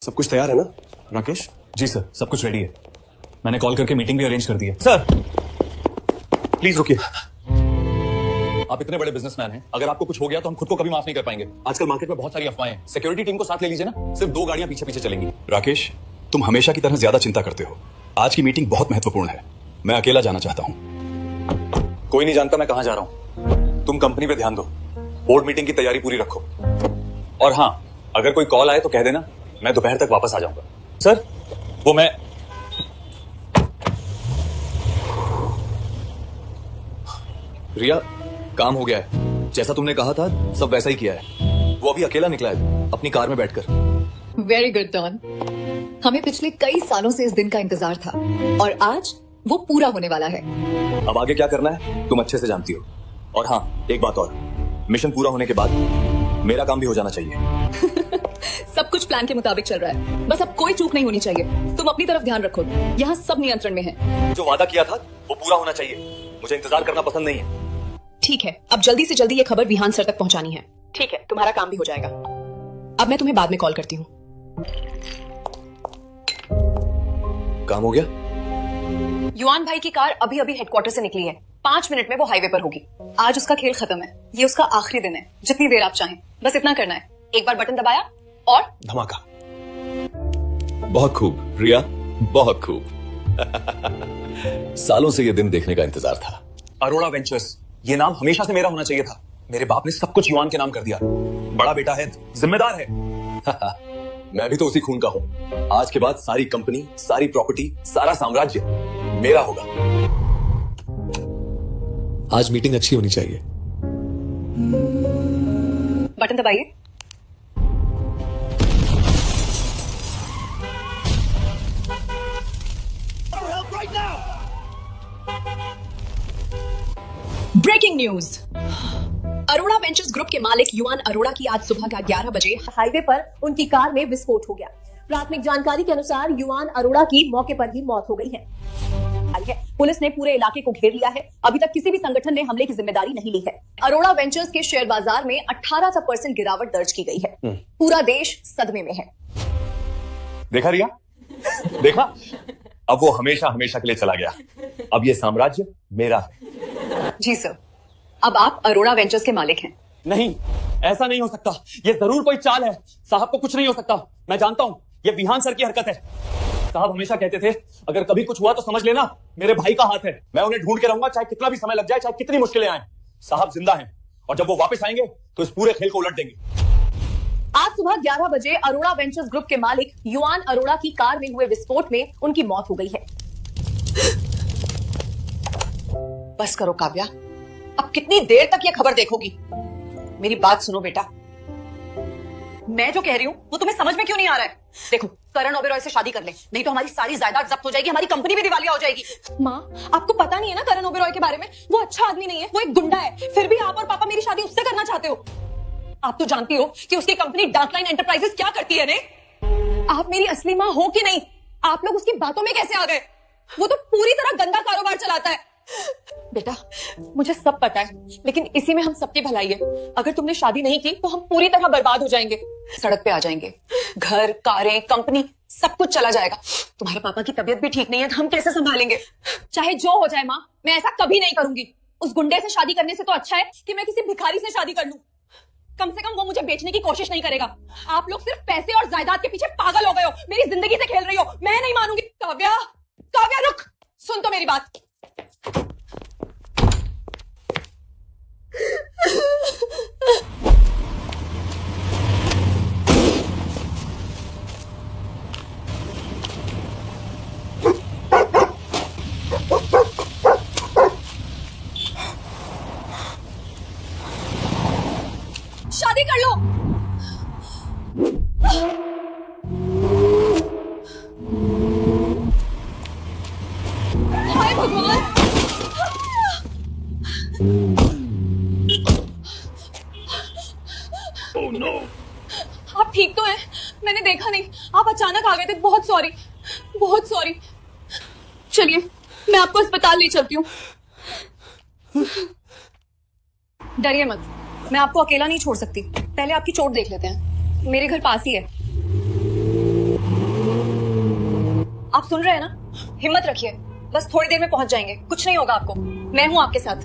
सब कुछ तैयार है ना राकेश? जी सर, सब कुछ रेडी है। मैंने कॉल करके मीटिंग भी अरेंज कर दी है। सर प्लीज रुकिए। आप इतने बड़े बिजनेसमैन हैं, अगर आपको कुछ हो गया तो हम खुद को कभी माफ नहीं कर पाएंगे। आजकल मार्केट में बहुत सारी अफवाहें हैं। सिक्योरिटी टीम को साथ ले लीजिए ना, सिर्फ 2 गाड़ियां पीछे पीछे चलेंगी। राकेश, तुम हमेशा की तरह ज्यादा चिंता करते हो। आज की मीटिंग बहुत महत्वपूर्ण है। मैं अकेला जाना चाहता हूँ। कोई नहीं जानता मैं कहां जा रहा हूं। तुम कंपनी पे ध्यान दो, बोर्ड मीटिंग की तैयारी पूरी रखो। और हाँ, अगर कोई कॉल आए तो कह देना, मैं दोपहर तक वापस आ जाऊंगा। सर, वो मैं रिया, काम हो गया है। जैसा तुमने कहा था सब वैसा ही किया है। वो अभी अकेला निकला है अपनी कार में बैठकर। Very good Don. हमें पिछले कई सालों से इस दिन का इंतजार था और आज वो पूरा होने वाला है। अब आगे क्या करना है तुम अच्छे से जानती हो। और हाँ, एक बात और, मिशन पूरा होने के बाद मेरा काम भी हो जाना चाहिए। सब कुछ प्लान के मुताबिक चल रहा है, बस अब कोई चूक नहीं होनी चाहिए। तुम अपनी तरफ ध्यान रखो, यहाँ सब नियंत्रण में है। जो वादा किया था वो पूरा होना चाहिए। मुझे इंतजार करना पसंद नहीं है। ठीक है, अब जल्दी से जल्दी ये खबर विहान सर तक पहुंचानी है। ठीक है, तुम्हारा काम भी हो जाएगा। अब मैं तुम्हें बाद में कॉल करती हूँ। काम हो गया? युआन भाई की कार अभी अभी हेडक्वार्टर से निकली है। 5 मिनट में वो हाईवे पर होगी। आज उसका खेल खत्म है, ये उसका आखिरी दिन है। जितनी देर आप चाहें, बस इतना करना है। एक बार बटन दबाया और धमाका। बहुत खूब रिया, बहुत खूब। सालों से ये दिन देखने का इंतजार था। अरोड़ा वेंचर्स, ये नाम हमेशा से मेरा होना चाहिए था। मेरे बाप ने सब कुछ युवान के नाम कर दिया। बड़ा बेटा है, जिम्मेदार है। मैं भी तो उसी खून का हूँ। आज के बाद सारी कंपनी, सारी प्रॉपर्टी, सारा साम्राज्य मेरा होगा। आज मीटिंग अच्छी होनी चाहिए। बटन दबाइए। Breaking news. Arora ventures group के मालिक युआन अरोड़ा की आज सुबह का 11 बजे हाईवे पर उनकी कार में विस्फोट हो गया। प्राथमिक जानकारी के अनुसार युआन अरोड़ा की मौके पर ही मौत हो गई है। पुलिस ने पूरे इलाके को घेर लिया है। अभी तक किसी भी संगठन ने हमले की जिम्मेदारी नहीं ली है। अरोड़ा वेंचर्स के शेयर बाजार में 18% गिरावट दर्ज की गई है। पूरा देश सदमे में है। देखा रिया, देखा? अब वो हमेशा हमेशा के लिए चला गया। अब ये साम्राज्य मेरा है। जी सर, अब आप अरोड़ा वेंचर्स के मालिक हैं। नहीं, ऐसा नहीं हो सकता। ये जरूर कोई चाल है। साहब को कुछ नहीं हो सकता। मैं जानता हूं, ये विहान सर की हरकत है। साहब हमेशा कहते थे, अगर कभी कुछ हुआ तो समझ लेना मेरे भाई का हाथ है। मैं उन्हें ढूंढ के रहूंगा, चाहे कितना भी समय लग जाए, चाहे कितनी मुश्किलें आए। साहब जिंदा हैं और जब वो वापस आएंगे तो इस पूरे खेल को उलट देंगे। आज सुबह 11 बजे अरोड़ा वेंचर्स ग्रुप के मालिक युआन अरोड़ा की कार में हुए विस्फोट में उनकी मौत हो गई है। बस करो काव्या, अब कितनी देर तक ये खबर देखोगी? मेरी बात सुनो बेटा, मैं जो कह रही हूँ वो तुम्हें समझ में क्यों नहीं आ रहा है? देखो, करण ओबेरॉय से शादी कर ले, नहीं तो हमारी सारी जायदाद जब्त हो जाएगी, हमारी कंपनी भी दिवालिया हो जाएगी। माँ, आपको पता नहीं है ना करण ओबेरॉय के बारे में? वो अच्छा आदमी नहीं है, वो एक गुंडा है। फिर भी आप और पापा मेरी शादी उससे करना चाहते हो। आप तो जानती हो कि उसकी कंपनी डार्कलाइन एंटरप्राइजेस क्या करती है ने? आप मेरी असली माँ हो कि नहीं? आप लोग उसकी बातों में कैसे आ गए? वो तो पूरी तरह गंदा कारोबार चलाता है। बेटा, मुझे सब पता है, लेकिन इसी में हम सबकी भलाई है। अगर तुमने शादी नहीं की तो हम पूरी तरह बर्बाद हो जाएंगे, सड़क पे आ जाएंगे। घर, कारें, कंपनी, सब कुछ चला जाएगा। तुम्हारे पापा की तबीयत भी ठीक नहीं है, तो हम कैसे संभालेंगे? चाहे जो हो जाए माँ, मैं ऐसा कभी नहीं करूंगी। उस गुंडे से शादी करने से तो अच्छा है कि मैं किसी भिखारी से शादी कर लूं। कम से कम वो मुझे बेचने की कोशिश नहीं करेगा। आप लोग सिर्फ पैसे और जायदाद के पीछे पागल हो गए हो, मेरी जिंदगी से खेल रही हो। मैं नहीं मानूंगी। काव्या, काव्या रुक, सुन तो मेरी बात। शादी कर लो। हाय भगवान, Oh no! आप ठीक तो हैं? मैंने देखा नहीं, आप अचानक आ गए थे। बहुत सॉरी, बहुत सॉरी। चलिए, मैं आपको अस्पताल ले चलती हूँ। डरिए मत, मैं आपको अकेला नहीं छोड़ सकती। पहले आपकी चोट देख लेते हैं, मेरे घर पास ही है। आप सुन रहे हैं ना? हिम्मत रखिए, बस थोड़ी देर में पहुंच जाएंगे, कुछ नहीं होगा आपको, मैं हूं आपके साथ।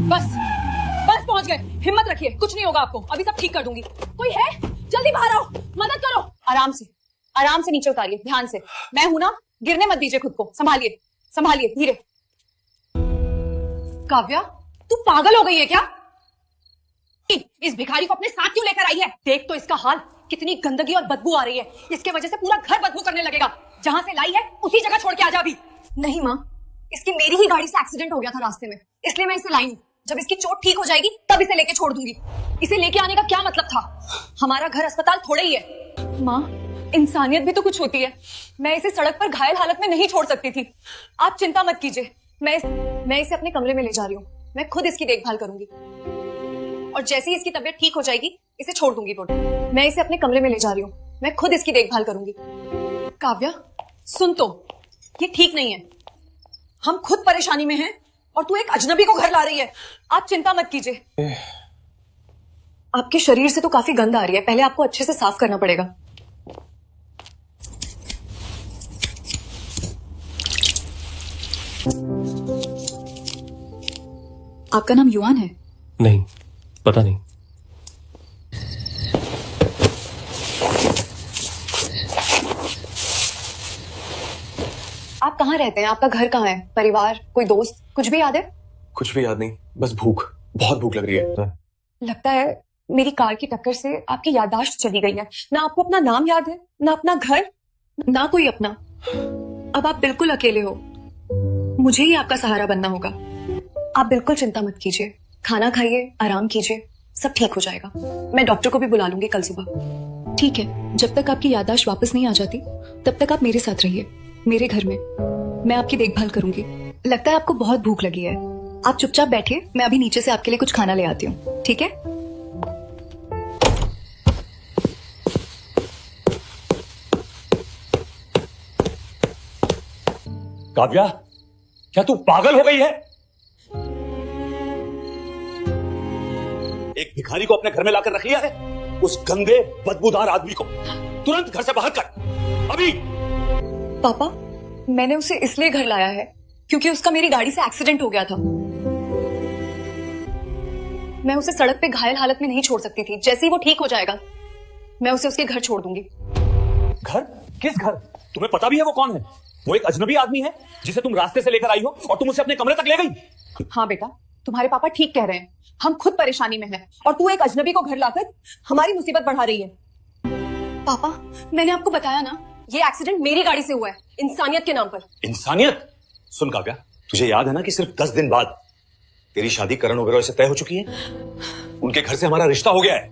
बस बस पहुंच गए, हिम्मत रखिए, कुछ नहीं होगा आपको, अभी सब ठीक कर दूंगी। कोई है? जल्दी बाहर आओ, मदद करो। आराम से नीचे उतारिए, ध्यान से, मैं हूं ना, गिरने मत दीजिए खुद को, संभालिए संभालिए, धीरे। काव्या, तू पागल हो गई है क्या? इस भिखारी को अपने साथ क्यों लेकर आई है? देख तो इसका हाल, कितनी गंदगी और बदबू आ रही है, इसके वजह से पूरा घर बदबू करने लगेगा। जहां से लाई है उसी जगह छोड़ के आ जा अभी। नहीं माँ, इसकी मेरी ही गाड़ी से एक्सीडेंट हो गया था रास्ते में, इसलिए मैं इसे लाई हूँ। जब इसकी चोट ठीक हो जाएगी तब इसे लेके छोड़ दूंगी। इसे लेके आने का क्या मतलब था? हमारा घर अस्पताल थोड़ा ही है। माँ, इंसानियत भी तो कुछ होती है, मैं इसे सड़क पर घायल हालत में नहीं छोड़ सकती थी। आप चिंता मत कीजिए, मैं इसे अपने कमरे में ले जा रही हूँ, मैं खुद इसकी देखभाल करूंगी, और जैसे ही इसकी तबीयत ठीक हो जाएगी इसे छोड़ दूंगी। मैं इसे अपने कमरे में ले जा रही हूँ, मैं खुद इसकी देखभाल करूंगी। काव्या सुन, तो ये ठीक नहीं है, हम खुद परेशानी में हैं और तू एक अजनबी को घर ला रही है। आप चिंता मत कीजिए। आपके शरीर से तो काफी गंध आ रही है, पहले आपको अच्छे से साफ करना पड़ेगा। आपका नाम युआन है? नहीं, पता नहीं। आप कहाँ रहते हैं? आपका घर कहाँ है? परिवार, कोई दोस्त, कुछ भी याद है? कुछ भी याद नहीं, बस भूख, बहुत भूख लग रही है। लगता है मेरी कार की टक्कर से आपकी याददाश्त चली गई है। ना आपको अपना नाम याद है, ना अपना घर, ना कोई अपना। अब आप बिल्कुल अकेले हो, मुझे ही आपका सहारा बनना होगा। आप बिल्कुल चिंता मत कीजिए, खाना खाइए, आराम कीजिए, सब ठीक हो जाएगा। मैं डॉक्टर को भी बुला लूंगी कल सुबह। ठीक है, जब तक आपकी याददाश्त वापस नहीं आ जाती तब तक आप मेरे साथ रहिए, मेरे घर में, मैं आपकी देखभाल करूंगी। लगता है आपको बहुत भूख लगी है, आप चुपचाप बैठिए, मैं अभी नीचे से आपके लिए कुछ खाना ले आती हूँ, ठीक है? काव्या, क्या तू पागल हो गई है? एक भिखारी को अपने घर में लाकर रख लिया है, उस गंदे बदबूदार आदमी को तुरंत घर से बाहर कर, अभी। पापा, मैंने उसे इसलिए घर लाया है क्योंकि उसका मेरी गाड़ी से एक्सीडेंट हो गया था। मैं उसे सड़क पे घायल हालत में नहीं छोड़ सकती थी, जैसे ही वो ठीक हो जाएगा मैं उसे उसके घर छोड़ दूंगी। घर? किस घर? तुम्हें पता भी है वो कौन है? वो एक अजनबी आदमी है जिसे तुम रास्ते से लेकर आई हो और तुम उसे अपने कमरे तक ले गई। हाँ बेटा, तुम्हारे पापा ठीक कह रहे हैं, हम खुद परेशानी में हैं और तू एक अजनबी को घर लाकर हमारी मुसीबत बढ़ा रही है। पापा, मैंने आपको बताया ना, ये एक्सीडेंट मेरी गाड़ी से हुआ है, इंसानियत के नाम पर। इंसानियत? सुन काव्या, तुझे याद है ना कि सिर्फ 10 दिन बाद तेरी शादी करण ओबेरॉय से तय हो चुकी है। उनके घर से हमारा रिश्ता हो गया है,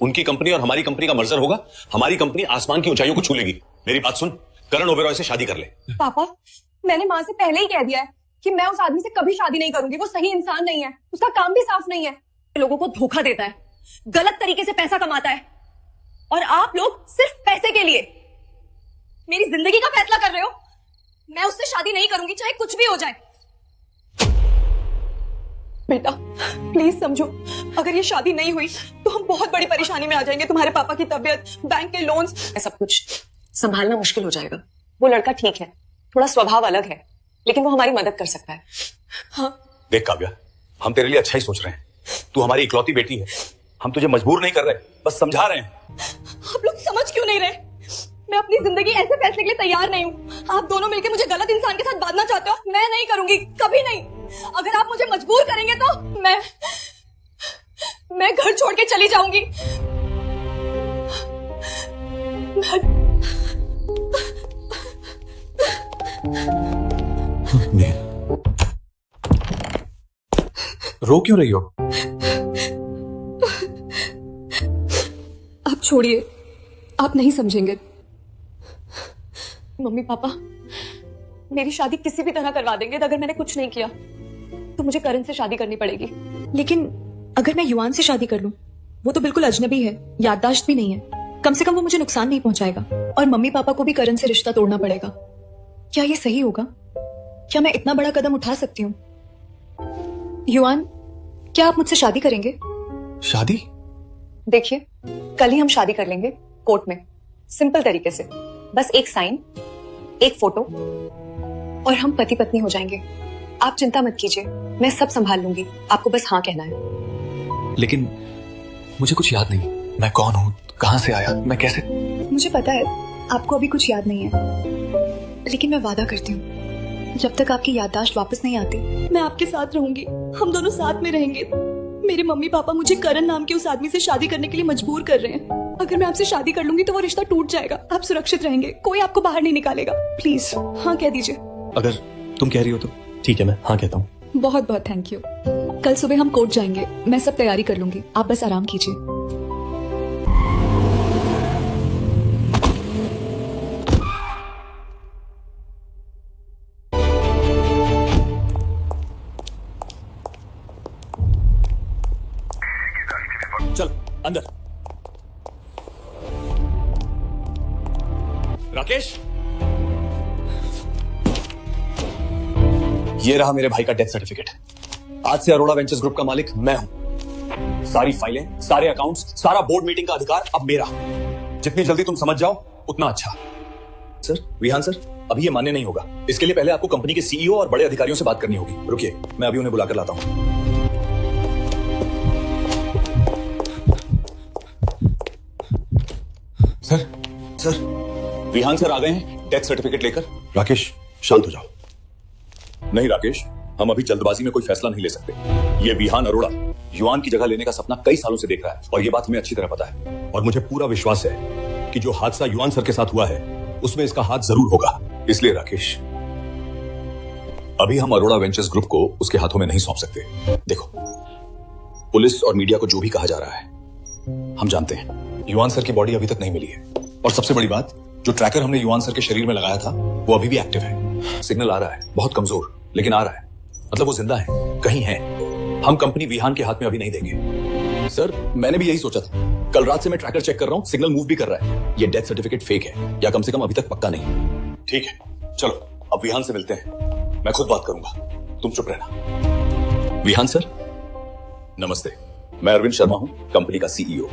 उनकी कंपनी और हमारी कंपनी का मर्जर होगा, हमारी कंपनी आसमान की ऊंचाइयों को छू लेगी। मेरी बात सुन, करण ओबेरॉय से शादी कर ले। पापा, मैंने माँ से पहले ही कह दिया है कि मैं उस आदमी से कभी शादी नहीं करूंगी, वो सही इंसान नहीं है, उसका काम भी साफ नहीं है, लोगों को धोखा देता है, गलत तरीके से पैसा कमाता है, और आप लोग सिर्फ पैसे के लिए मेरी जिंदगी का फैसला कर रहे हो। मैं उससे शादी नहीं करूंगी, चाहे कुछ भी हो जाए। बेटा प्लीज समझो, अगर ये शादी नहीं हुई तो हम बहुत बड़ी परेशानी में आ जाएंगे। तुम्हारे पापा की तबीयत, बैंक के लोन्स, सब कुछ संभालना मुश्किल हो जाएगा। वो लड़का ठीक है, थोड़ा स्वभाव अलग है, लेकिन वो हमारी मदद कर सकता है। हाँ देख काव्या, हम तेरे लिए अच्छा ही सोच रहे हैं, तू हमारी इकलौती बेटी है, हम तुझे मजबूर नहीं कर रहे, बस समझा रहे हैं। आप लोग समझ क्यों नहीं रहे? मैं अपनी जिंदगी ऐसे फैसले के लिए तैयार नहीं हूँ। आप दोनों मिलकर मुझे गलत इंसान के साथ बांधना चाहते हो, मैं नहीं करूंगी, कभी नहीं। अगर आप मुझे मजबूर करेंगे तो मैं घर छोड़ के चली जाऊंगी। रो क्यों रही हो? आप छोड़िए, आप नहीं समझेंगे। मम्मी पापा मेरी शादी किसी भी तरह करवा देंगे, अगर मैंने कुछ नहीं किया तो मुझे करण से शादी करनी पड़ेगी। लेकिन अगर मैं युआन से शादी कर लूं, वो तो बिल्कुल अजनबी है, याददाश्त भी नहीं है, कम से कम वो मुझे नुकसान नहीं पहुंचाएगा, और मम्मी पापा को भी करण से रिश्ता तोड़ना पड़ेगा। क्या ये सही होगा? क्या मैं इतना बड़ा कदम उठा सकती हूँ? युआन, क्या आप मुझसे शादी करेंगे? शादी? देखिए, कल ही हम शादी कर लेंगे कोर्ट में, सिंपल तरीके से। बस एक साइन, एक फोटो और हम पति पत्नी हो जाएंगे। आप चिंता मत कीजिए, मैं सब संभाल लूंगी। आपको बस हाँ कहना है। लेकिन मुझे कुछ याद नहीं, मैं कौन हूँ, कहाँ से आया, मैं कैसे। मुझे पता है आपको अभी कुछ याद नहीं है, लेकिन मैं वादा करती हूँ जब तक आपकी याददाश्त वापस नहीं आती, मैं आपके साथ रहूंगी। हम दोनों साथ में रहेंगे। मेरे मम्मी पापा मुझे करण नाम के उस आदमी से शादी करने के लिए मजबूर कर रहे हैं। अगर मैं आपसे शादी कर लूंगी तो वो रिश्ता टूट जाएगा। आप सुरक्षित रहेंगे, कोई आपको बाहर नहीं निकालेगा। प्लीज हाँ कह दीजिए। अगर तुम कह रही हो तो ठीक है, मैं हाँ कहता हूँ। बहुत बहुत थैंक यू। कल सुबह हम कोर्ट जाएंगे, मैं सब तैयारी कर लूंगी, आप बस आराम कीजिए। चल अंदर। राकेश, ये रहा मेरे भाई का डेथ सर्टिफिकेट। आज से अरोड़ा वेंचर्स ग्रुप का मालिक मैं हूं। सारी फाइलें, सारे अकाउंट्स, सारा बोर्ड मीटिंग का अधिकार अब मेरा। जितनी जल्दी तुम समझ जाओ उतना अच्छा। सर, विहान सर, अभी ये मान्य नहीं होगा। इसके लिए पहले आपको कंपनी के सीईओ और बड़े अधिकारियों से बात करनी होगी। रुकिए, मैं अभी उन्हें बुलाकर लाता हूं। सर, विहान सर आ गए हैं डेथ सर्टिफिकेट लेकर। राकेश शांत हो जाओ। नहीं राकेश, हम अभी जल्दबाजी में कोई फैसला नहीं ले सकते। ये विहान अरोड़ा युआन की जगह लेने का सपना कई सालों से देख रहा है और ये बात हमें अच्छी तरह पता है। और मुझे पूरा विश्वास है कि जो हादसा युआन सर के साथ हुआ है उसमें इसका हाथ जरूर होगा। इसलिए राकेश, अभी हम अरोड़ा वेंचर्स ग्रुप को उसके हाथों में नहीं सौंप सकते। देखो, पुलिस और मीडिया को जो भी कहा जा रहा है हम जानते हैं। युआन सर की बॉडी अभी तक नहीं मिली है और सबसे बड़ी बात, जो ट्रैकर हमने युआन सर के शरीर में लगाया था वो अभी भी एक्टिव है। सिग्नल आ रहा है, बहुत कमजोर लेकिन आ रहा है। मतलब वो जिंदा है, कहीं है। हम कंपनी विहान के हाथ में अभी नहीं देंगे। सर, मैंने भी यही सोचा था। कल रात से मैं ट्रैकर चेक कर रहा हूँ, सिग्नल मूव भी कर रहा है। ये डेथ सर्टिफिकेट फेक है, या कम से कम अभी तक पक्का नहीं। ठीक है, चलो अब विहान से मिलते हैं। मैं खुद बात करूंगा, तुम चुप रहना। विहान सर, नमस्ते, मैं अरविंद शर्मा हूं, कंपनी का सीईओ।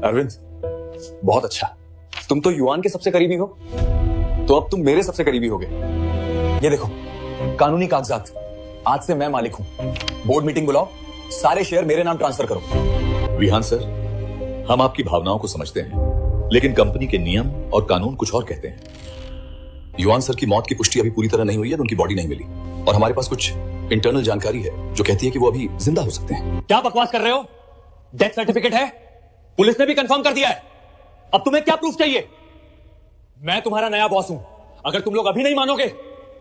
अरविंद, बहुत अच्छा। तुम तो युआन के सबसे करीबी हो, तो अब तुम मेरे सबसे करीबी होगे। ये देखो, कानूनी कागजात। आज से मैं मालिक हूं। बोर्ड मीटिंग बुलाओ, सारे शेयर मेरे नाम ट्रांसफर करो। विहान सर, हम आपकी भावनाओं को समझते हैं, लेकिन कंपनी के नियम और कानून कुछ और कहते हैं। युआन सर की मौत की पुष्टि अभी पूरी तरह नहीं हुई है, उनकी बॉडी नहीं मिली और हमारे पास कुछ इंटरनल जानकारी है जो कहती है कि वो अभी जिंदा हो सकते हैं। क्या बकवास कर रहे हो? डेथ सर्टिफिकेट है, पुलिस ने भी कंफर्म कर दिया है। अब तुम्हें क्या प्रूफ चाहिए? मैं तुम्हारा नया बॉस हूं। अगर तुम लोग अभी नहीं मानोगे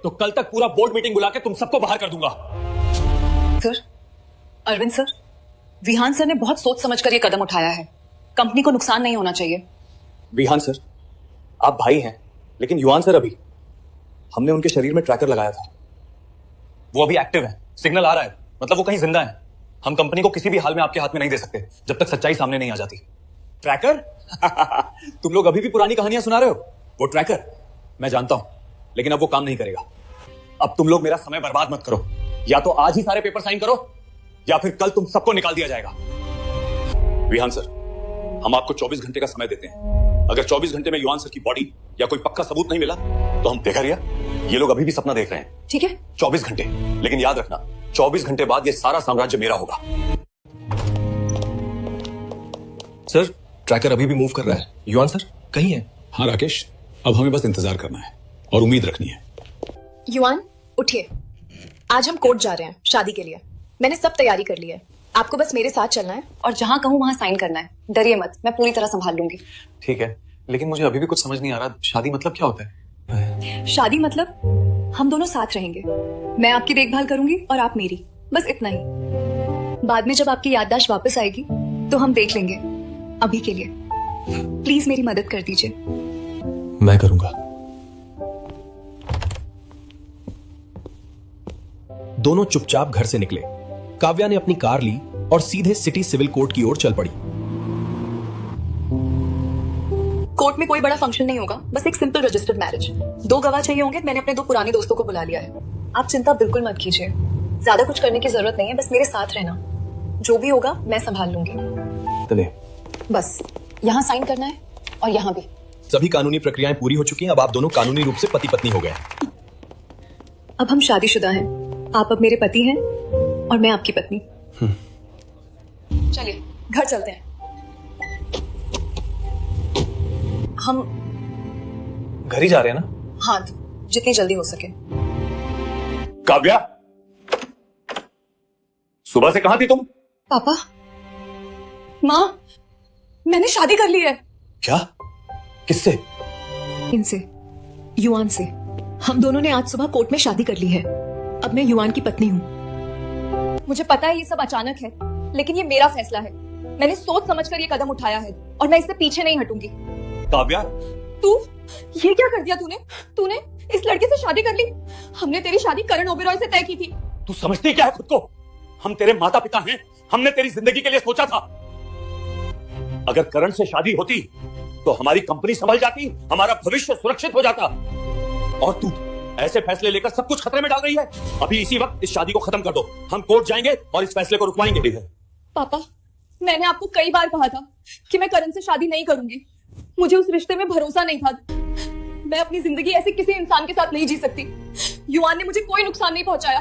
तो कल तक पूरा बोर्ड मीटिंग बुला के तुम सबको बाहर कर दूंगा। Sir, Arvind sir, Vihaan sir ने बहुत सोच समझकर ये कदम उठाया है। कंपनी को नुकसान नहीं होना चाहिए। विहान सर, आप भाई हैं, लेकिन युआन सर अभी, हमने उनके शरीर में ट्रैकर लगाया था, वो अभी एक्टिव है, सिग्नल आ रहा है, मतलब वो कहीं जिंदा है। हम कंपनी को किसी भी हाल में आपके हाथ में नहीं दे सकते जब तक सच्चाई सामने नहीं आ जाती। ट्रैकर? तुम लोग अभी भी पुरानी कहानियां सुना रहे हो। वो ट्रैकर मैं जानता हूं, लेकिन अब वो काम नहीं करेगा। अब तुम लोग मेरा समय बर्बाद मत करो। या तो आज ही सारे पेपर साइन करो या फिर कल तुम सबको निकाल दिया जाएगा। विहान सर, हम आपको 24 घंटे का समय देते हैं। अगर 24 घंटे में युआन सर की बॉडी या कोई पक्का सबूत नहीं मिला तो हम, देखा रिया, ये लोग अभी भी सपना देख रहे हैं। ठीक है, 24 घंटे, लेकिन याद रखना 24 घंटे बाद ये सारा साम्राज्य मेरा होगा। सर, ट्रैकर अभी भी मूव कर रहा है। युआन सर कहीं है? हाँ राकेश, अब हमें बस इंतजार करना है और उम्मीद रखनी है। युआन, उठिए। आज हम कोर्ट जा रहे हैं शादी के लिए। मैंने सब तैयारी कर ली है, आपको बस मेरे साथ चलना है। और जहां कहूं वहां साइन करना है। डरिए मत, मैं पूरी तरह संभाल लूंगी। ठीक है, लेकिन मुझे अभी भी कुछ समझ नहीं आ रहा, शादी मतलब क्या होता है? शादी मतलब हम दोनों साथ रहेंगे। मैं आपकी देखभाल करूंगी और आप मेरी, बस इतना ही। बाद में जब आपकी याददाश्त वापस आएगी तो हम देख लेंगे। अभी के लिए प्लीज मेरी मदद कर दीजिए। मैं करूंगा। दोनों चुपचाप घर से निकले। काव्या ने अपनी कार ली और सीधे सिटी सिविल कोर्ट की ओर चल पड़ी। कोर्ट में कोई बड़ा फंक्शन नहीं होगा, बस एक सिंपल रजिस्टर्ड मैरिज। 2 गवाह चाहिए होंगे। मैंने अपने 2 पुराने दोस्तों को बुला लिया है। आप चिंता बिल्कुल मत कीजिए, ज्यादा कुछ करने की जरूरत नहीं है, बस मेरे साथ रहना। जो भी होगा मैं संभाल लूंगी। तने बस यहाँ साइन करना है और यहाँ भी। सभी कानूनी प्रक्रियाएं पूरी हो चुकी हैं। अब आप दोनों कानूनी रूप से पति पत्नी हो गए। अब हम शादीशुदा हैं। आप अब मेरे पति हैं और मैं आपकी पत्नी। चलिए घर चलते हैं। हम घर ही जा रहे हैं ना? हाँ, जितनी जल्दी हो सके। काव्या, सुबह से कहां थी तुम? पापा, माँ, मैंने शादी कर ली है। क्या? किससे? इनसे, युआन से। हम दोनों ने आज सुबह कोर्ट में शादी कर ली है। अब मैं युआन की पत्नी हूँ। मुझे पता है ये सब अचानक है, लेकिन ये मेरा फैसला है। मैंने सोच समझकर ये कदम उठाया है और मैं इससे पीछे नहीं हटूंगी। काव्या, तू ये क्या कर दिया तूने? तूने इस लड़के से शादी कर ली। हमने तेरी शादी करण ओबेरॉय से तय की थी। तू समझती क्या है खुद को? हम तेरे माता पिता हैं। हमने तेरी जिंदगी के लिए सोचा था। अगर करण से शादी होती तो हमारी कंपनी संभल जाती, हमारा भविष्य सुरक्षित हो जाता। और तू ऐसे फैसले लेकर सब कुछ खतरे में डाल रही है। अभी इसी वक्त इस शादी को खत्म कर दो। हम कोर्ट जाएंगे और इस फैसले को रुकवाएंगे। पापा, मैंने आपको कई बार कहा था कि मैं करण से शादी नहीं करूंगी। मुझे उस रिश्ते में भरोसा नहीं था। मैं अपनी जिंदगी ऐसे किसी इंसान के साथ नहीं जी सकती। युआन ने मुझे कोई नुकसान नहीं पहुंचाया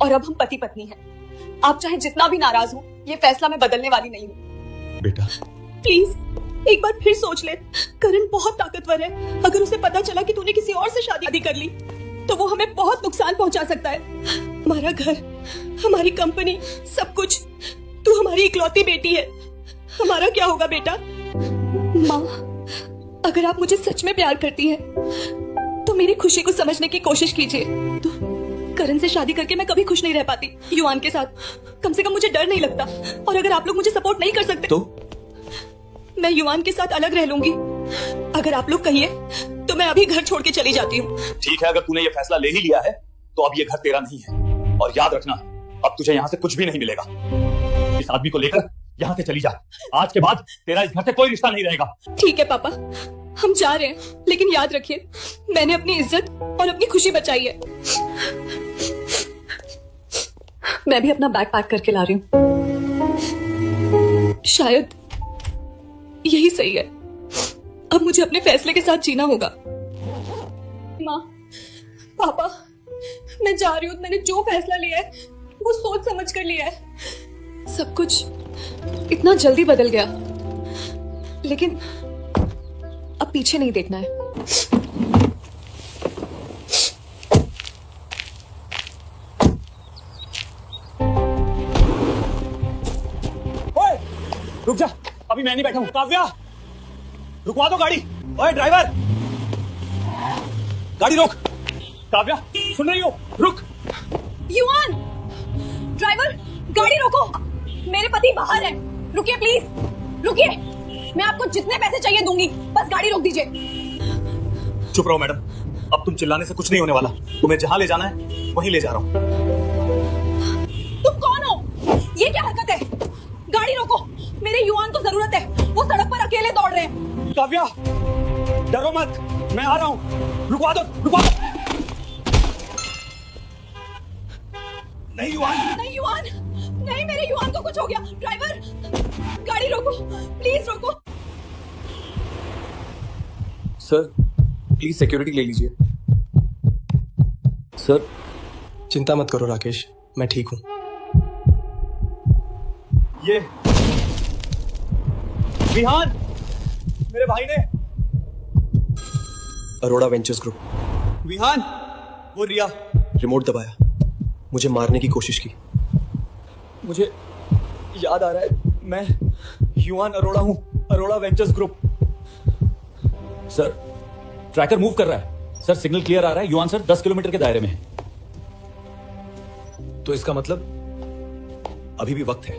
और अब हम पति पत्नी हैं। आप चाहे जितना भी नाराज हो, ये फैसला मैं बदलने वाली नहीं हूँ। बेटा, प्लीज एक बार फिर सोच ले। करण बहुत ताकतवर है। अगर उसे पता चला कि तूने किसी और से शादी कर ली तो वो हमें बहुत नुकसान पहुंचा सकता है। हमारा घर, हमारी कंपनी, सब कुछ। तू हमारी इकलौती बेटी है। हमारा क्या होगा बेटा? माँ, अगर आप मुझे सच में प्यार करती हैं तो मेरी खुशी को समझने की कोशिश कीजिए। तो करण से शादी करके मैं कभी खुश नहीं रह पाती युआन के साथ। कम से कम मुझे डर नहीं लगता। और अगर आप लोग मुझे सपोर्ट नहीं कर सकते तो मैं युआन के साथ अलग रह लूंगी। अगर आप लोग कहिए तो मैं अभी घर छोड़ के चली जाती हूँ। ठीक है, अगर तूने ये फैसला ले ही लिया है तो अब ये घर तेरा नहीं है। और याद रखना, अब तुझे यहाँ से कुछ भी नहीं मिलेगा। इस आदमी को लेकर यहाँ से चली जा। आज के बाद तेरा इस घर से कोई रिश्ता नहीं रहेगा। ठीक है पापा, हम जा रहे हैं, लेकिन याद रखिए मैंने अपनी इज्जत और अपनी खुशी बचाई है। मैं भी अपना बैग पैक करके ला रही हूँ। शायद यही सही है। अब मुझे अपने फैसले के साथ जीना होगा। माँ, पापा, मैं जा रही हूँ। मैंने जो फैसला लिया है वो सोच समझ कर लिया है। सब कुछ इतना जल्दी बदल गया, लेकिन अब पीछे नहीं देखना है। ओए, रुक जा, अभी मैं नहीं बैठा हूं। काव्या, रुकवा दो गाड़ी। ओए ड्राइवर, गाड़ी रोक। काव्या, सुन रही हो? रुक। युआन, ड्राइवर, गाड़ी रोको। मेरे पति बाहर हैं। रुकिए प्लीज, रुकिए। मैं आपको जितने पैसे चाहिए दूंगी, बस गाड़ी रोक दीजिए। चुप रहो मैडम, अब तुम चिल्लाने से कुछ नहीं होने वाला। तुम्हें जहां ले जाना है वहीं ले जा रहा हूं। तुम कौन हो? ये क्या हरकत है? गाड़ी रोको। मेरे युआन को जरूरत है। वो सड़क पर अकेले दौड़ रहे हैं। काव्या, डरो मत, मैं आ रहा हूं। रुकवा दो, रुकवा दो। नहीं युआन, नहीं युआन, नहीं, मेरे युआन को कुछ हो गया। ड्राइवर, गाड़ी रोको, प्लीज रोको। सर, प्लीज सिक्योरिटी ले लीजिए। सर, चिंता मत करो राकेश, मैं ठीक हूं। ये विहान, मेरे भाई ने। Arora ventures group. विहान, वो रिया। रिमोट दबाया, मुझे मारने की कोशिश की। मुझे याद आ रहा है, मैं युआन अरोड़ा हूं, Arora ventures group. Sir, tracker move कर रहा है। सर, सिग्नल क्लियर आ रहा है। युआन सर 10 किलोमीटर के दायरे में है। तो इसका मतलब अभी भी वक्त है।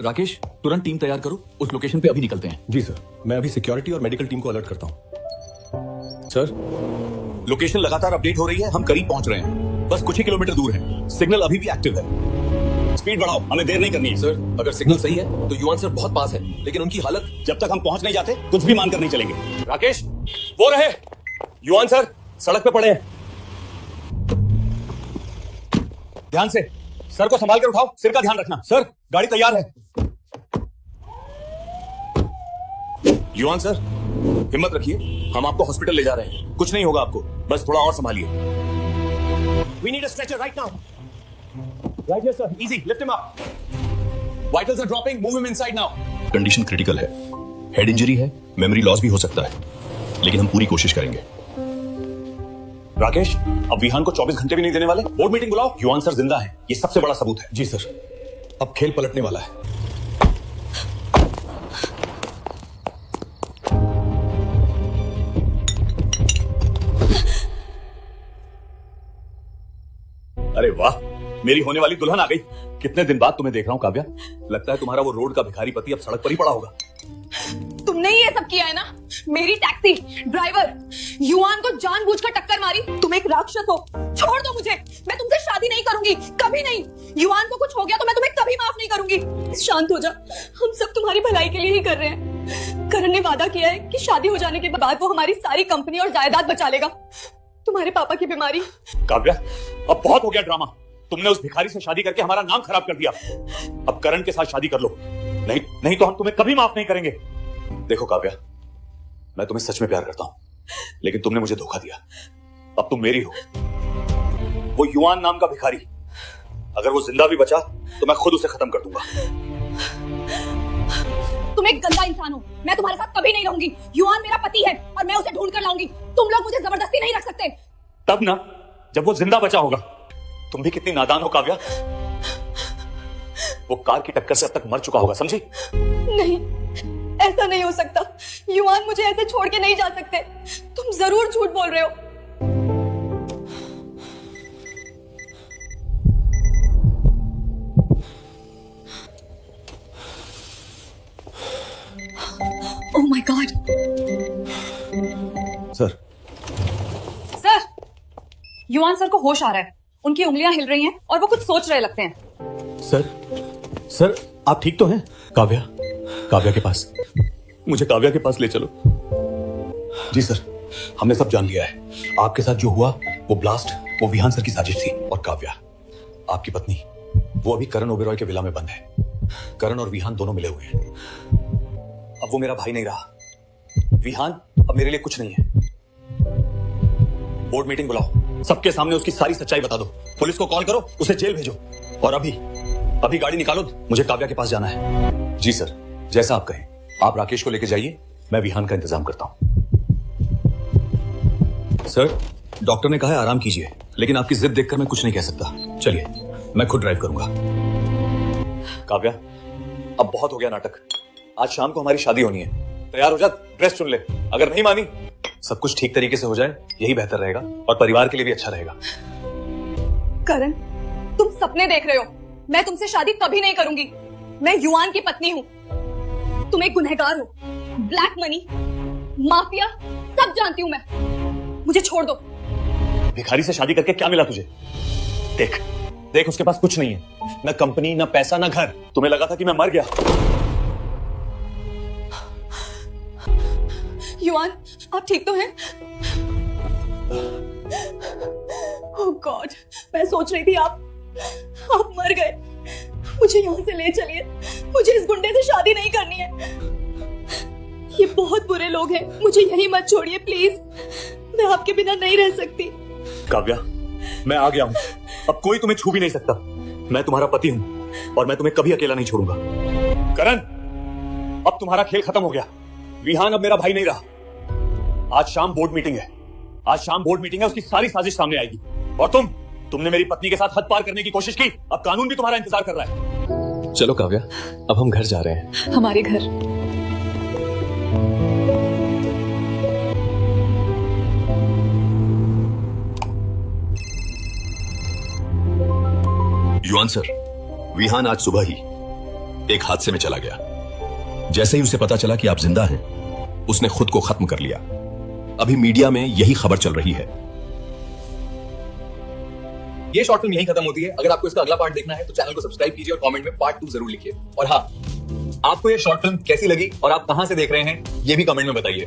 राकेश, तुरंत टीम तैयार करो, उस लोकेशन पे अभी निकलते हैं। जी सर, मैं अभी सिक्योरिटी और मेडिकल टीम को अलर्ट करता हूं। सर, लोकेशन लगातार अपडेट हो रही है। हम करीब पहुंच रहे हैं, बस कुछ ही किलोमीटर दूर है। सिग्नल अभी भी एक्टिव है। स्पीड बढ़ाओ, हमें देर नहीं करनी है। सर, अगर सिग्नल सही है तो युआन सर बहुत पास है, लेकिन उनकी हालत। जब तक हम पहुंच नहीं जाते कुछ भी मानकर नहीं चलेंगे। राकेश, वो रहे युआन सर, सड़क पे पड़े हैं। ध्यान से, सर को संभाल कर उठाओ, सिर का ध्यान रखना। सर गाड़ी तैयार है। युवान सर, हिम्मत रखिए, हम आपको हॉस्पिटल ले जा रहे हैं। कुछ नहीं होगा आपको, बस थोड़ा और संभालिए। We need a stretcher right now. Right here, sir. Easy. Lift him up. Vitals are dropping. Move him inside now. Condition critical है, हेड इंजरी है, मेमोरी लॉस भी हो सकता है, लेकिन हम पूरी कोशिश करेंगे। राकेश, अब विहान को 24 घंटे भी नहीं देने वाले? बोर्ड मीटिंग बुलाओ। युवान सर जिंदा है, ये सबसे बड़ा सबूत है। जी सर, अब खेल पलटने वाला है। अरे वाह, मेरी होने वाली दुल्हन आ गई। कितने दिन बाद तुम्हें देख रहा हूं काव्या। लगता है तुम्हारा वो रोड का भिखारी पति अब सड़क पर ही पड़ा होगा। तुमने ही ये सब किया है ना? मेरी टैक्सी ड्राइवर युवान को जानबूझकर टक्कर मारी। तुम एक राक्षस हो, छोड़ दो मुझे। मैं तुमसे शादी नहीं करूंगी, कभी नहीं। युवान को कुछ हो गया तो मैं तुम्हें कभी माफ नहीं करूंगी। शांत हो जा, हम सब तुम्हारी भलाई के लिए ही कर रहे हैं। करण ने वादा किया है कि शादी हो जाने के बाद वो हमारी सारी कंपनी और जायदाद बचा लेगा। तुम्हारे पापा की बीमारी। काव्या, अब बहुत हो गया ड्रामा। तुमने उस भिखारी से शादी करके हमारा नाम खराब कर दिया। अब करण के साथ शादी कर लो, नहीं तो हम तुम्हें कभी माफ नहीं करेंगे। देखो काव्या, मैं तुम्हें सच में प्यार करता हूं, लेकिन तुमने मुझे धोखा दिया। अब तुम मेरी हो। वो युवान नाम का भिखारी, अगर वो जिंदा भी बचा तो मैं खुद उसे खत्म कर दूंगा। तुम एक गंदा इंसान हो, मैं तुम्हारे साथ कभी नहीं रहूंगी। युवान मेरा पति है और मैं उसे ढूंढ कर लाऊंगी। तुम लोग मुझे जबरदस्ती नहीं रख सकते। तब ना, जब वो जिंदा बचा होगा। तुम भी कितनी नादान हो काव्या। वो कार की टक्कर से अब तक मर चुका होगा, समझी? नहीं, ऐसा नहीं हो सकता। युवान मुझे ऐसे छोड़ के नहीं जा सकते। तुम जरूर झूठ बोल रहे हो। Oh my God. सर, युवान सर को होश आ रहा है। उनकी उंगलियां हिल रही हैं और वो कुछ सोच रहे लगते हैं। सर आप ठीक तो हैं? काव्या के पास, मुझे काव्या के पास ले चलो। जी सर, हमने सब जान लिया है। आपके साथ जो हुआ वो ब्लास्ट, वो विहान सर की साजिश थी। और काव्या, आपकी पत्नी, वो अभी करण ओबेरॉय के विला में बंद है। करण और विहान दोनों मिले हुए हैं। अब वो मेरा भाई नहीं रहा। विहान अब मेरे लिए कुछ नहीं है। बोर्ड मीटिंग बुलाओ, सबके सामने उसकी सारी सच्चाई बता दो। पुलिस को कॉल करो, उसे जेल भेजो। और अभी गाड़ी निकालो, मुझे काव्या के पास जाना है। जी सर, जैसा आप कहें। आप राकेश को लेकर जाइए, मैं विहान का इंतजाम करता हूं। सर, डॉक्टर ने कहा है आराम कीजिए, लेकिन आपकी जिद देखकर मैं कुछ नहीं कह सकता। चलिए, मैं खुद ड्राइव करूंगा। काव्या, अब बहुत हो गया नाटक। आज शाम को हमारी शादी होनी है। तैयार हो जा, ड्रेस चुन ले। अगर नहीं मानी, सब कुछ ठीक तरीके से हो जाए, यही बेहतर रहेगा और परिवार के लिए भी अच्छा रहेगा। करण, तुम सपने देख रहे हो। मैं तुमसे शादी कभी नहीं करूंगी। मैं युवान की पत्नी हूँ। तुम एक गुनहगार हो, ब्लैक मनी, माफिया, सब जानती हूँ मैं। मुझे छोड़ दो। भिखारी से शादी करके क्या मिला तुझे? देख उसके पास कुछ नहीं है, ना कंपनी, ना पैसा, ना घर। तुम्हें लगा था कि मैं मर गया। युवान, आप ठीक तो हैं? ओह गॉड, मैं सोच रही थी आप मर गए। मुझे यहाँ से ले चलिए। मुझे इस गुंडे से शादी नहीं करनी है। ये बहुत बुरे लोग हैं, मुझे यहीं मत छोड़िए प्लीज। मैं आपके बिना नहीं रह सकती। काव्या, मैं आ गया हूं। अब कोई तुम्हें छू भी नहीं सकता। मैं तुम्हारा पति हूं और मैं तुम्हें कभी अकेला नहीं छोड़ूंगा। करण, अब तुम्हारा खेल खत्म हो गया। विहान अब मेरा भाई नहीं रहा। आज शाम बोर्ड मीटिंग है। उसकी सारी साजिश सामने आएगी। और तुमने मेरी पत्नी के साथ हद पार करने की कोशिश की। अब कानून भी तुम्हारा इंतजार कर रहा है। चलो काव्या, अब हम घर जा रहे हैं। हमारे घर। युवान सर, विहान आज सुबह ही एक हादसे में चला गया। जैसे ही उसे पता चला कि आप जिंदा हैं, उसने खुद को खत्म कर लिया। अभी मीडिया में यही खबर चल रही है। ये शॉर्ट फिल्म यहीं खत्म होती है। अगर आपको इसका अगला पार्ट देखना है तो चैनल को सब्सक्राइब कीजिए और कमेंट में पार्ट 2 जरूर लिखिए। और हाँ, आपको ये शॉर्ट फिल्म कैसी लगी और आप कहां से देख रहे हैं, ये भी कमेंट में बताइए।